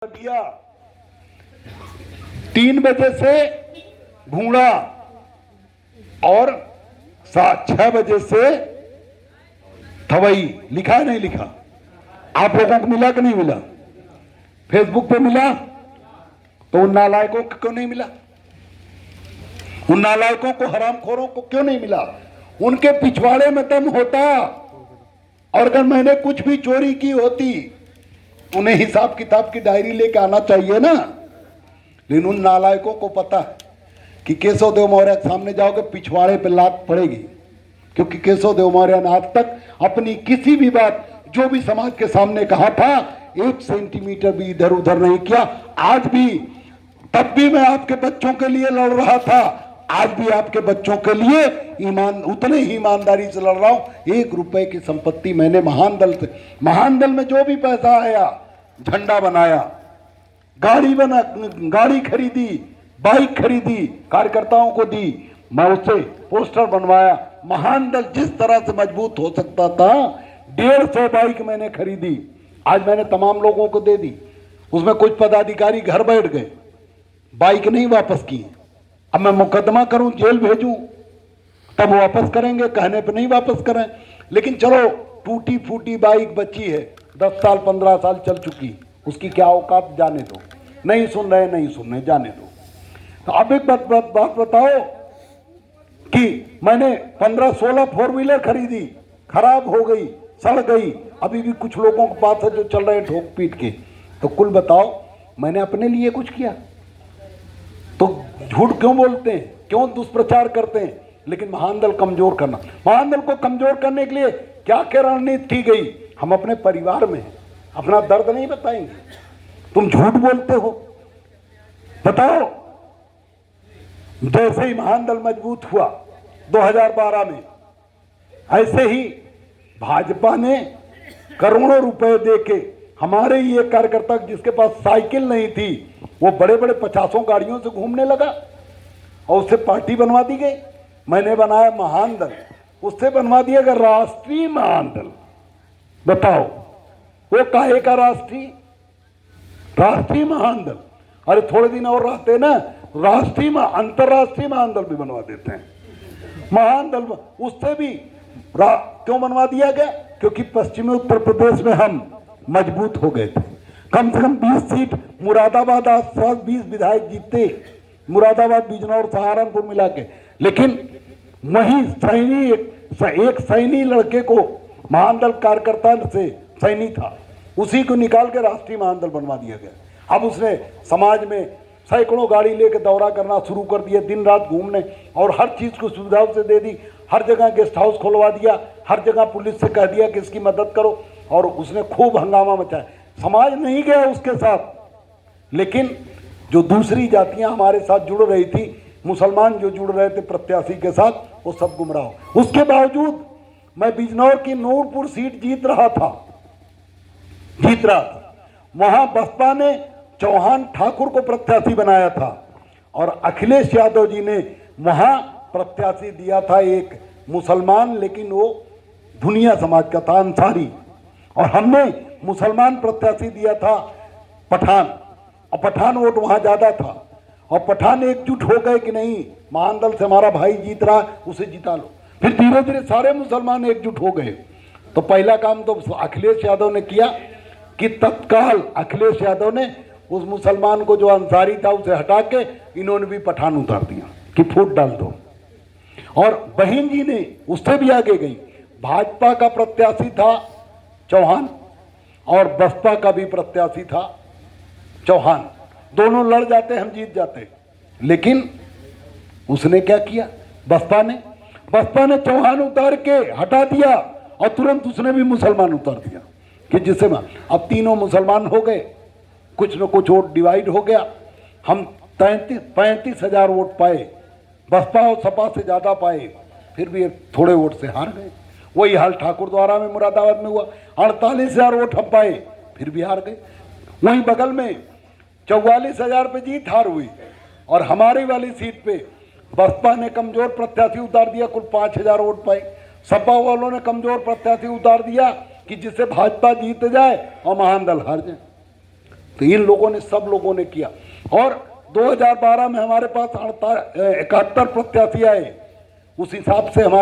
दिया 3 बजे से घूड़ा और 6 बजे से थवई। लिखा है नहीं लिखा? आप लोगों को मिला कि नहीं मिला? फेसबुक पे मिला? तो उन नालायकों को क्यों नहीं मिला? उन नालायकों को, हरामखोरों को क्यों नहीं मिला? उनके पिछवाड़े में दम होता। और अगर मैंने कुछ भी चोरी की होती, उन्हें हिसाब किताब की डायरी लेके आना चाहिए ना। लेकिन उन नालायकों को पता है कि केशव देव मौर्य के सामने जाओगे पिछवाड़े पे लात पड़ेगी, क्योंकि केशव देव मौर्य ने आज तक अपनी किसी भी बात जो भी समाज के सामने कहा था 1 सेंटीमीटर भी इधर उधर नहीं किया। आज भी, तब भी मैं आपके बच्चों के लिए लड़ रहा था, आज भी आपके बच्चों के लिए उतने ही ईमानदारी से लड़ रहा हूं। 1 रुपए की संपत्ति मैंने महानदल में जो भी पैसा आया, झंडा बनाया, गाड़ी खरीदी, बाइक खरीदी, कार्यकर्ताओं को दी, मैं उससे पोस्टर बनवाया। महानदल जिस तरह से मजबूत हो सकता था, 150 बाइक मैंने खरीदी, आज मैंने तमाम लोगों को दे दी। उसमें कुछ पदाधिकारी घर बैठ गए, बाइक नहीं वापस की। अब मैं मुकदमा करूं, जेल भेजूं, तब वापस करेंगे, कहने पे नहीं वापस करें। लेकिन चलो, टूटी फूटी बाइक बची है, 10 साल 15 साल चल चुकी, उसकी क्या औकात, जाने दो। नहीं सुन रहे, जाने दो। तो अब एक बात बताओ कि मैंने 15-16 4 व्हीलर खरीदी, खराब हो गई, सड़ गई, अभी भी कुछ लोगों के पास है जो चल रहे हैं ठोक पीट के। तो कुल बताओ, मैंने अपने लिए कुछ किया? तो झूठ क्यों बोलते हैं, क्यों दुष्प्रचार करते हैं? लेकिन महानदल कमजोर करना, महानदल को कमजोर करने के लिए क्या क्या रणनीति की गई? हम अपने परिवार में अपना दर्द नहीं बताएंगे? तुम झूठ बोलते हो। बताओ, जैसे ही महानदल मजबूत हुआ 2012 में, ऐसे ही भाजपा ने करोड़ों रुपए देके हमारे ही एक कार्यकर्ता जिसके पास साइकिल नहीं थी, वो बड़े बड़े 50 गाड़ियों से घूमने लगा और उससे पार्टी बनवा दी गई। मैंने बनाया महानदल, उससे बनवा दिया गया राष्ट्रीय महानदल। बताओ, वो काहे का राष्ट्रीय महानदल? अरे थोड़े दिन और रहते ना, अंतरराष्ट्रीय महानदल भी बनवा देते हैं। महानदल उससे भी क्यों बनवा दिया गया? क्योंकि पश्चिमी उत्तर प्रदेश में हम मजबूत हो गए थे। कम से कम 20 सीट मुरादाबाद, आसपास 20 विधायक जीते, मुरादाबाद, बिजनौर, सहारनपुर मिला के। लेकिन वही एक सैनी लड़के को महानदल कार्यकर्ता से सैनी था, उसी को निकाल के राष्ट्रीय महानदल बनवा दिया गया। अब उसने समाज में सैकड़ों गाड़ी लेके दौरा करना शुरू कर दिया, दिन रात घूमने, और हर चीज को सुविधा उसे दे दी। हर जगह गेस्ट हाउस खुलवा दिया, हर जगह पुलिस से कह दिया कि इसकी मदद करो, और उसने खूब हंगामा मचाया। समाज नहीं गया उसके साथ, लेकिन जो दूसरी जातियां हमारे साथ जुड़ रही थी, मुसलमान जो जुड़ रहे थे प्रत्याशी के साथ, वो सब गुमराह। उसके बावजूद मैं बिजनौर की नूरपुर सीट जीत रहा था। वहां बसपा ने चौहान ठाकुर को प्रत्याशी बनाया था, और अखिलेश यादव जी ने वहां प्रत्याशी दिया था एक मुसलमान, लेकिन वो दुनिया समाज का था, अंसारी, और हमने मुसलमान प्रत्याशी दिया था पठान, और पठान वोट वहां ज्यादा था, और पठान एकजुट हो गए कि नहीं, महानदल से हमारा भाई जीत रहा, उसे जिता लो। फिर धीरे धीरे सारे मुसलमान एकजुट हो गए। तो पहला काम तो अखिलेश यादव ने किया कि तत्काल अखिलेश यादव ने उस मुसलमान को जो अंसारी था उसे हटा के इन्होंने भी पठान उतार दिया कि फूट डाल दो। और बहन जी ने उससे भी आगे गई, भाजपा का प्रत्याशी था चौहान और बसपा का भी प्रत्याशी था चौहान, दोनों लड़ जाते, हम जीत जाते। लेकिन उसने क्या किया, बसपा ने चौहान उतार के हटा दिया, और तुरंत उसने भी मुसलमान उतार दिया कि जिससे अब तीनों मुसलमान हो गए, कुछ न कुछ वोट डिवाइड हो गया। हम 35,000 वोट पाए, बसपा और सपा से ज्यादा पाए, फिर भी थोड़े वोट से हार गए। वही हाल ठाकुर द्वारा में मुरादाबाद में हुआ, 48,000 वोट हम पाए, फिर भी हार गए। वहीं बगल में 44,000 पे जीत हार हुई, और हमारी वाली सीट पे बसपा ने कमजोर प्रत्याशी उतार दिया, कुल 5,000 वोट पाए। सपा वालों ने कमजोर प्रत्याशी उतार दिया कि जिससे भाजपा जीत जाए और महानदल हार जाए। तो इन लोगों ने, सब लोगों ने किया। और 2012 में हमारे पास 71 प्रत्याशी आए, उस हिसाब से हमारे